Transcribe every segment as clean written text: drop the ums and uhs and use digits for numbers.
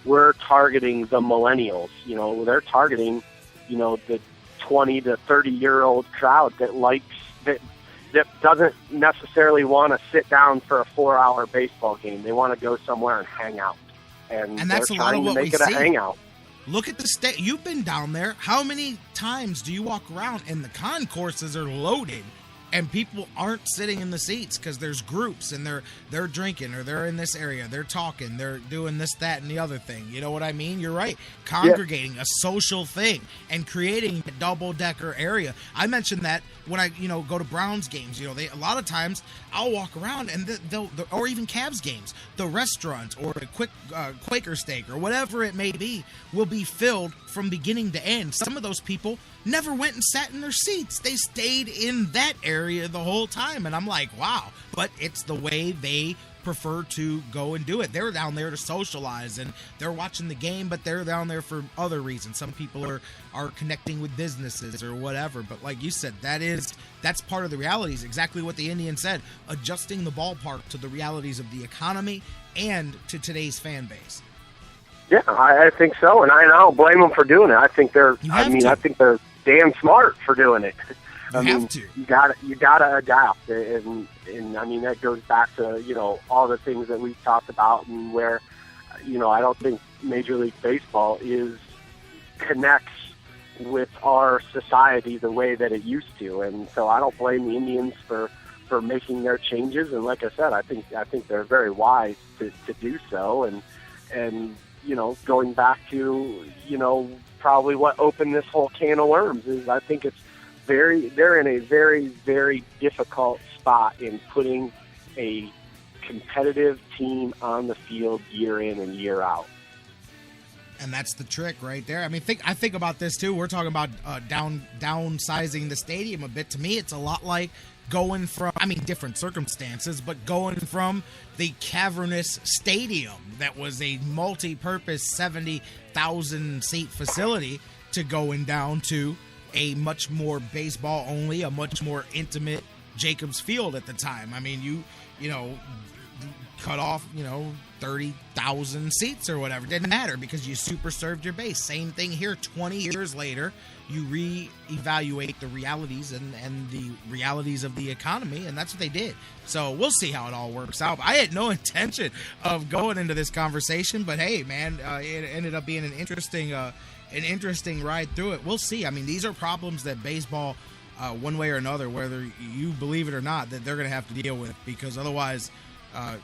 we're targeting the millennials. They're targeting, the 20 to 30-year-old crowd that doesn't necessarily want to sit down for a 4-hour baseball game. They want to go somewhere and hang out. And that's they're a lot of trying what to make we it a see. hangout. Look at the state. You've been down there. How many times do you walk around and the concourses are loaded and people aren't sitting in the seats because there's groups and they're drinking or they're in this area, they're talking, they're doing this, that, and the other thing. You know what I mean? You're right. Congregating, a social thing, and creating a double-decker area. I mentioned that when I go to Browns games. A lot of times I'll walk around and they'll or even Cavs games, the restaurant or a quick Quaker steak or whatever it may be will be filled from beginning to end. Some of those people never went and sat in their seats. They stayed in that area the whole time. And I'm like, wow. But it's the way they prefer to go and do it. They're down there to socialize and they're watching the game, but they're down there for other reasons. Some people are connecting with businesses or whatever. But like you said, that's part of the realities. Exactly what the Indian said, adjusting the ballpark to the realities of the economy and to today's fan base. Yeah, I think so, and I don't blame them for doing it. I think they're damn smart for doing it. You gotta adapt, and I mean that goes back to all the things that we've talked about, and where I don't think Major League Baseball connects with our society the way that it used to, and so I don't blame the Indians for making their changes. And like I said, I think they're very wise to do so, and going back to probably what opened this whole can of worms is I think they're in a very, very difficult spot in putting a competitive team on the field year in and year out. And that's the trick right there. I mean, I think about this too. We're talking about downsizing the stadium a bit. To me, it's a lot like going from, different circumstances, but going from the cavernous stadium that was a multi-purpose 70,000 seat facility to going down to a much more baseball only, a much more intimate Jacobs Field at the time. I mean, you cut off, 30,000 seats or whatever. Didn't matter because you super served your base. Same thing here. 20 years later, you reevaluate the realities and the realities of the economy, and that's what they did. So we'll see how it all works out. I had no intention of going into this conversation, but hey, man, it ended up being an interesting ride through it. We'll see. I mean, these are problems that baseball, one way or another, whether you believe it or not, that they're going to have to deal with, because otherwise,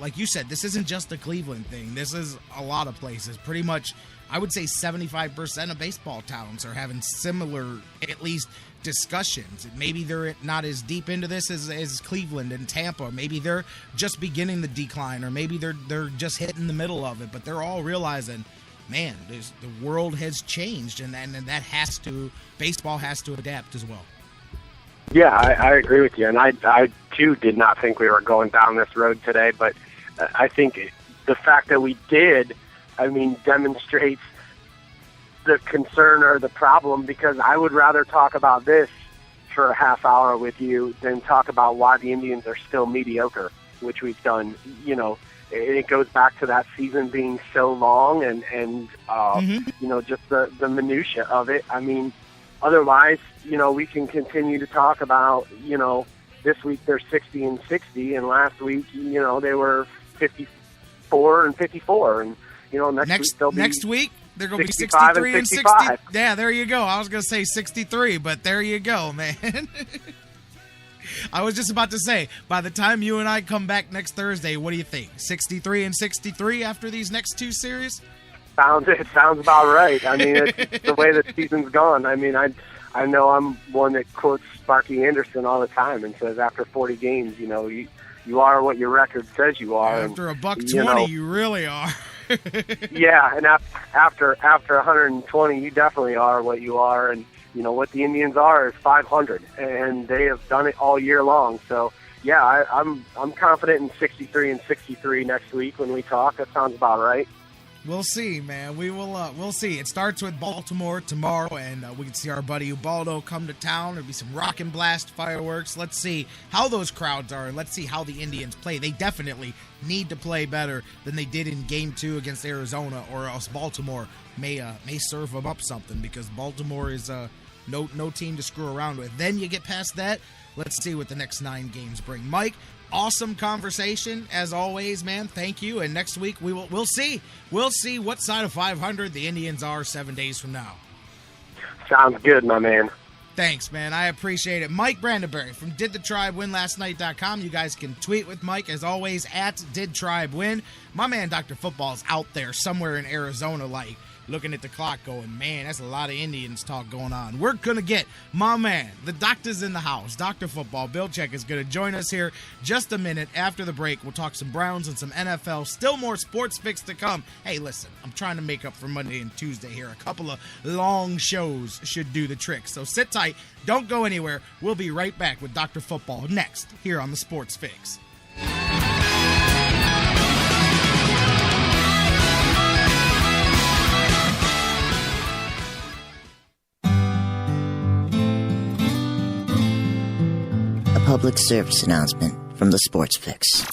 like you said, this isn't just a Cleveland thing. This is a lot of places. Pretty much, I would say 75% of baseball towns are having similar, at least, discussions. Maybe they're not as deep into this as Cleveland and Tampa. Maybe they're just beginning the decline, or maybe they're just hitting the middle of it. But they're all realizing, man, the world has changed, and that baseball has to adapt as well. Yeah, I agree with you, and I too did not think we were going down this road today, but I think the fact that we did, demonstrates the concern or the problem, because I would rather talk about this for a half hour with you than talk about why the Indians are still mediocre, which we've done. It goes back to that season being so long and just the minutia of it. Otherwise, we can continue to talk about, this week they're 60-60, and last week, they were 54 and 54, and next week they're going to be 63 and 60. Yeah, there you go. I was going to say 63, but there you go, man. I was just about to say, by the time you and I come back next Thursday, what do you think? 63 and 63 after these next two series? It sounds about right. It's the way the season's gone. I know I'm one that quotes Sparky Anderson all the time and says after 40 games, you are what your record says you are. After $120, you really are. Yeah, and after 120, you definitely are what you are. And what the Indians are is 500, and they have done it all year long. So yeah, I'm confident in 63 and 63 next week when we talk. That sounds about right. We'll see, man. We'll see. It starts with Baltimore tomorrow, and we can see our buddy Ubaldo come to town. There'll be some rock and blast fireworks. Let's see how those crowds are, and let's see how the Indians play. They definitely need to play better than they did in Game 2 against Arizona, or else Baltimore may serve them up something, because Baltimore is no team to screw around with. Then you get past that, let's see what the next 9 games bring. Mike, awesome conversation as always, man. Thank you. And next week we'll see what side of 500 the Indians are 7 days from now. Sounds good, my man. Thanks, man. I appreciate it. Mike Brandenberry from DidTheTribeWinLastNight.com. You guys can tweet with Mike, as always, at DidTribeWin. My man, Dr. Football's out there somewhere in Arizona, like, looking at the clock going, man, that's a lot of Indians talk going on. We're going to get my man, the doctor's in the house, Dr. Football. Bill Check is going to join us here just a minute after the break. We'll talk some Browns and some NFL. Still more sports fix to come. Hey, listen, I'm trying to make up for Monday and Tuesday here. A couple of long shows should do the trick. So sit tight. Don't go anywhere. We'll be right back with Dr. Football next here on the Sports Fix. Public service announcement from the Sports Fix.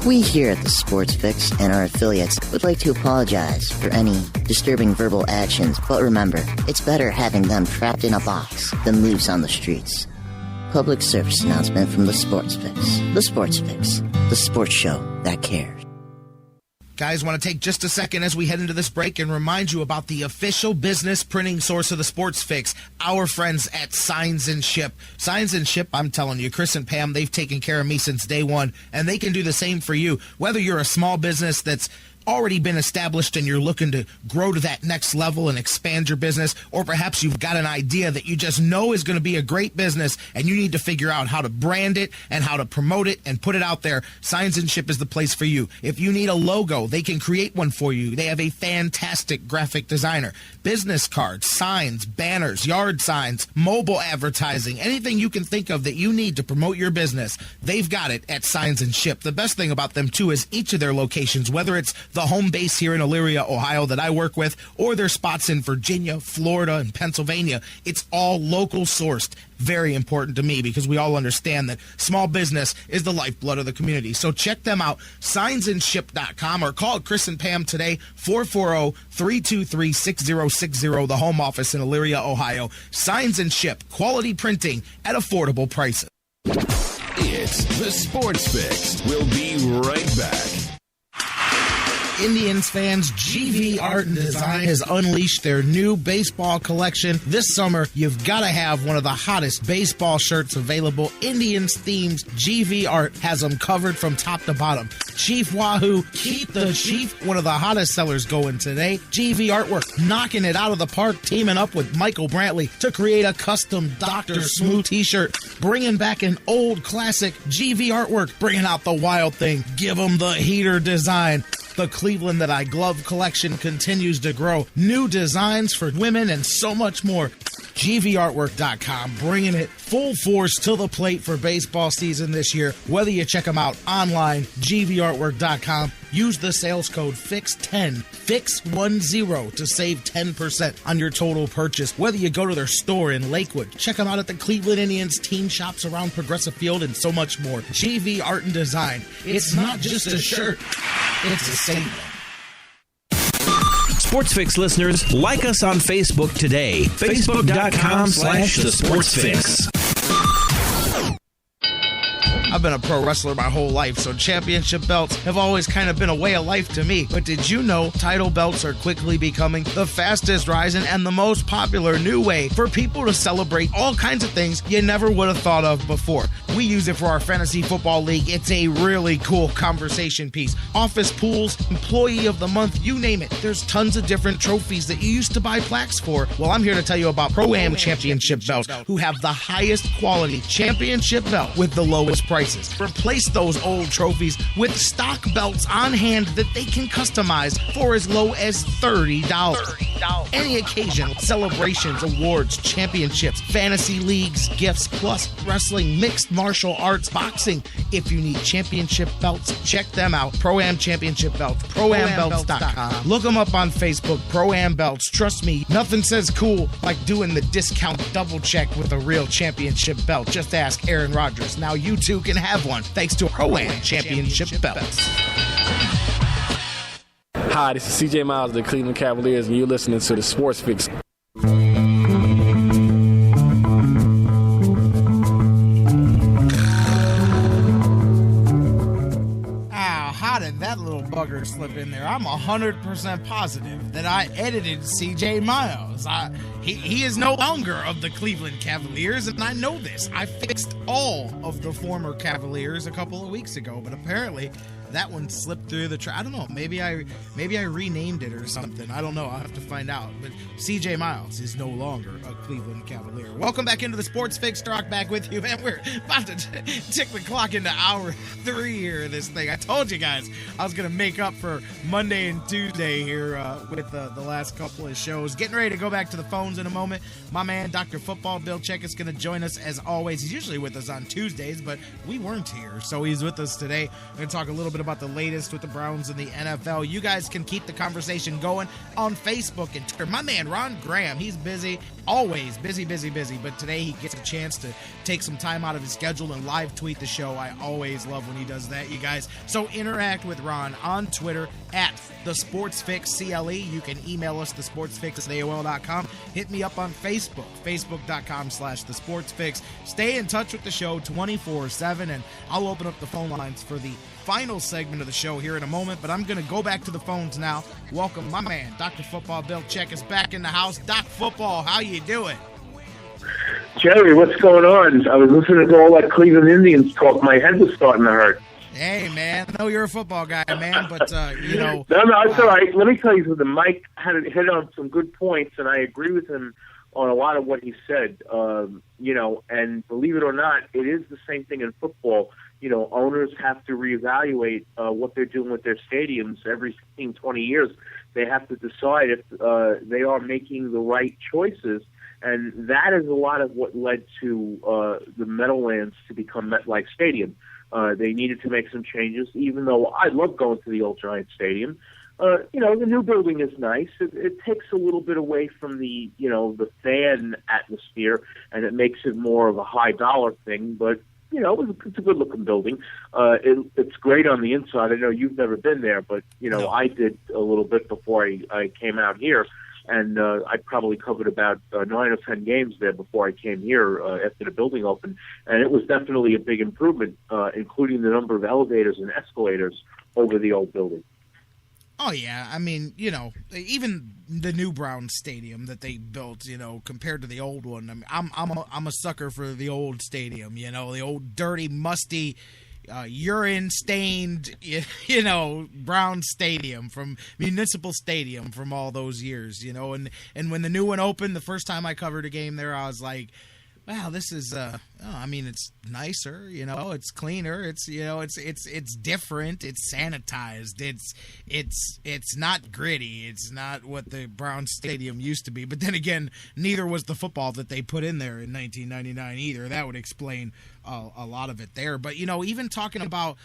We here at the Sports Fix and our affiliates would like to apologize for any disturbing verbal actions, but remember, it's better having them trapped in a box than loose on the streets. Public service announcement from the Sports Fix. The Sports Fix, the sports show that cares. Guys, want to take just a second as we head into this break and remind you about the official business printing source of the Sports Fix, our friends at Signs and Ship. Signs and Ship, I'm telling you, Chris and Pam, they've taken care of me since day one, and they can do the same for you. Whether you're a small business that's already been established and you're looking to grow to that next level and expand your business, or perhaps you've got an idea that you just know is going to be a great business and you need to figure out how to brand it and how to promote it and put it out there, Signs and Ship is the place for you. If you need a logo, they can create one for you. They have a fantastic graphic designer. Business cards, signs, banners, yard signs, mobile advertising, anything you can think of that you need to promote your business, they've got it at Signs and Ship. The best thing about them, too, is each of their locations, whether it's the home base here in Elyria, Ohio that I work with, or their spots in Virginia, Florida, and Pennsylvania, it's all local sourced. Very important to me, because we all understand that small business is the lifeblood of the community. So check them out, signsandship.com, or call Chris and Pam today, 440-323-6060, the home office in Elyria, Ohio. Signs and Ship, quality printing at affordable prices. It's the Sports Fix. We'll be right back. Indians fans, GV Art and Design has unleashed their new baseball collection. This summer, you've got to have one of the hottest baseball shirts available. Indians themes, GV Art has them covered from top to bottom. Chief Wahoo, keep the Chief, one of the hottest sellers going today. GV Artwork, knocking it out of the park, teaming up with Michael Brantley to create a custom Dr. Smooth t-shirt, bringing back an old classic. GV Artwork, bringing out the wild thing. Give them the heater design. The Cleveland That I Glove collection continues to grow. New designs for women and so much more. GVArtwork.com, bringing it full force to the plate for baseball season this year. Whether you check them out online, GVArtwork.com, use the sales code FIX10, FIX10 to save 10% on your total purchase. Whether you go to their store in Lakewood, check them out at the Cleveland Indians team shops around Progressive Field, and so much more. GV Art and Design. It's not just a shirt, it's a statement. Sports Fix listeners, like us on Facebook today. Facebook.com/The Sports Fix. I've been a pro wrestler my whole life, so championship belts have always kind of been a way of life to me. But did you know title belts are quickly becoming the fastest rising and the most popular new way for people to celebrate all kinds of things you never would have thought of before? We use it for our fantasy football league. It's a really cool conversation piece. Office pools, employee of the month, you name it. There's tons of different trophies that you used to buy plaques for. Well, I'm here to tell you about Pro-Am Championship belts, who have the highest quality championship belt with the lowest prices. Replace those old trophies with stock belts on hand that they can customize for as low as $30. Any occasion, celebrations, awards, championships, fantasy leagues, gifts, plus wrestling, mixed martial arts, boxing. If you need championship belts, check them out. Pro-Am Championship Belts, ProAmBelts.com. Look them up on Facebook, Pro-Am Belts. Trust me, nothing says cool like doing the discount double check with a real championship belt. Just ask Aaron Rodgers. Now you too can have one thanks to Pro-Am Championship Belts. Hi, this is CJ Miles of the Cleveland Cavaliers, and you're listening to the Sports Fix. How did that little bugger slip in there? I'm 100% positive that I edited CJ Miles. He is no longer of the Cleveland Cavaliers, and I know this. I fixed all of the former Cavaliers a couple of weeks ago, but apparently that one slipped through the I don't know. Maybe I renamed it or something. I don't know. I'll have to find out. But CJ Miles is no longer a Cleveland Cavalier. Welcome back into the Sports Fix. Rock back with you, man. We're about to tick the clock into hour 3 here of this thing. I told you guys I was going to make up for Monday and Tuesday here with the last couple of shows. Getting ready to go back to the phones in a moment. My man, Dr. Football Bill Check, is going to join us as always. He's usually with us on Tuesdays, but we weren't here, so he's with us today. We're going to talk a little bit about the latest with the Browns and the NFL. You guys can keep the conversation going on Facebook and Twitter. My man, Ron Graham, he's busy, always busy, but today he gets a chance to take some time out of his schedule and live tweet the show. I always love when he does that, you guys. So interact with Ron on Twitter at The Sports Fix CLE. You can email us, thesportsfix@AOL.com. Hit me up on Facebook, facebook.com/The Sports Fix. Stay in touch with the show 24/7, and I'll open up the phone lines for the final segment of the show here in a moment, but I'm going to go back to the phones now. Welcome, my man, Dr. Football Bill Check is back in the house. Doc Football, how you doing? Jerry, what's going on? I was listening to all that Cleveland Indians talk. My head was starting to hurt. Hey, man, I know you're a football guy, man, but, you know. No, it's all right. Let me tell you something. Mike had hit on some good points, and I agree with him on a lot of what he said. You know, and believe it or not, it is the same thing in football. You know, owners have to reevaluate what they're doing with their stadiums every 15, 20 years. They have to decide if they are making the right choices. And that is a lot of what led to the Meadowlands to become MetLife Stadium. They needed to make some changes, even though I love going to the old Giant Stadium. You know, the new building is nice. It takes a little bit away from the, you know, the fan atmosphere, and it makes it more of a high dollar thing. But, you know, it's a good looking building. It's great on the inside. I know you've never been there, but, you know, I did a little bit before I came out here. And I probably covered about 9 or 10 games there before I came here after the building opened. And it was definitely a big improvement, including the number of elevators and escalators over the old building. Oh, yeah. I mean, you know, even the new Brown Stadium that they built, you know, compared to the old one, I mean, I'm a sucker for the old stadium, you know, the old dirty, musty, urine-stained, you know, Brown Stadium from Municipal Stadium from all those years, you know. And when the new one opened, the first time I covered a game there, I was like, wow, this is, I mean, it's nicer, you know, it's cleaner, it's, you know, it's different, it's sanitized, it's not gritty, it's not what the Brown Stadium used to be. But then again, neither was the football that they put in there in 1999 either. That would explain a lot of it there. But, you know, even talking about,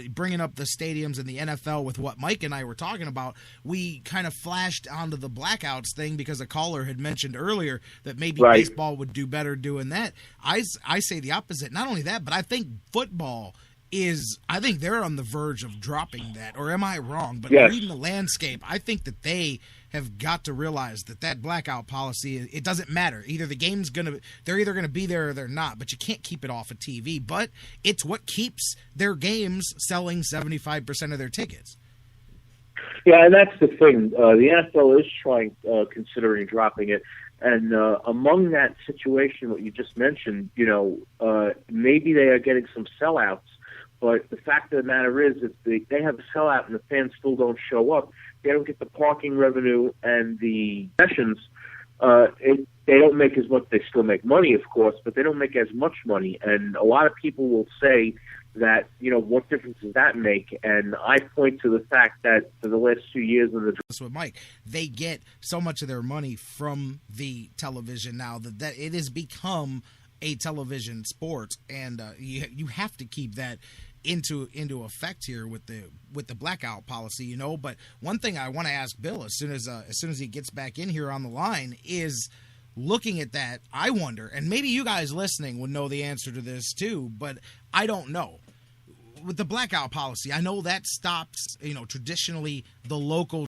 bringing up the stadiums in the NFL with what Mike and I were talking about, we kind of flashed onto the blackouts thing because a caller had mentioned earlier that maybe baseball would do better doing that. I say the opposite. Not only that, but I think football I think they're on the verge of dropping that, or am I wrong? But reading the landscape, I think that they have got to realize that blackout policy, it doesn't matter. Either the game's they're either gonna be there or they're not, but you can't keep it off of TV. But it's what keeps their games selling 75% of their tickets. Yeah, and that's the thing. The NFL is considering dropping it. And among that situation, what you just mentioned, you know, maybe they are getting some sellouts. But the fact of the matter is, if they have a sellout and the fans still don't show up, they don't get the parking revenue and the sessions. They don't make as much. They still make money, of course, but they don't make as much money. And a lot of people will say, that, what difference does that make? And I point to the fact that for the last 2 years in the with Mike, they get so much of their money from the television now that it has become a television sport, and you have to keep that into effect here with the blackout policy, But one thing I want to ask Bill as soon as he gets back in here on the line is, looking at that, I wonder, and maybe you guys listening would know the answer to this too, but I don't know. With the blackout policy, I know that stops, traditionally the local